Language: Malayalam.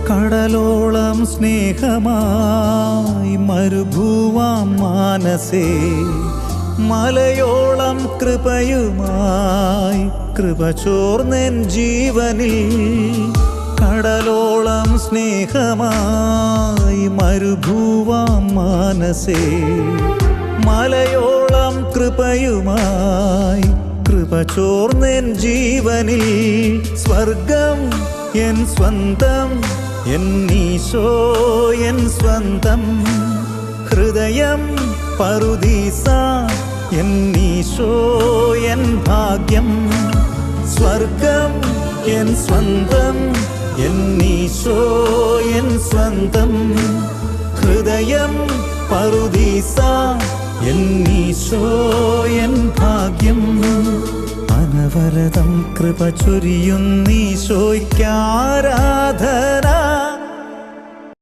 കടലോളം സ്നേഹമായി മരുഭൂവാം മാനസേ, മലയോളം കൃപയുമായി കൃപ ചോർന്നെൻ ജീവനിൽ. കടലോളം സ്നേഹമായി മരുഭൂവാം മാനസേ, മലയോളം കൃപയുമായി കൃപ ചോർന്നെൻ ജീവനിൽ. സ്വർഗം എൻ സ്വന്തം, എൻ ഈശോ എൻ സ്വന്തം. ഹൃദയം പറുദീസ, എൻ ഈശോ എൻ ഭാഗ്യം. സ്വർഗം എൻ സ്വന്തം, എൻ ഈശോ എൻ സ്വന്തം. ഹൃദയം പറുദീസ, എൻ ഈശോ എൻ ഭാഗ്യം. അനവരതം കൃപ ചൊരിയുന്നീശോയ്ക്കാരാധന.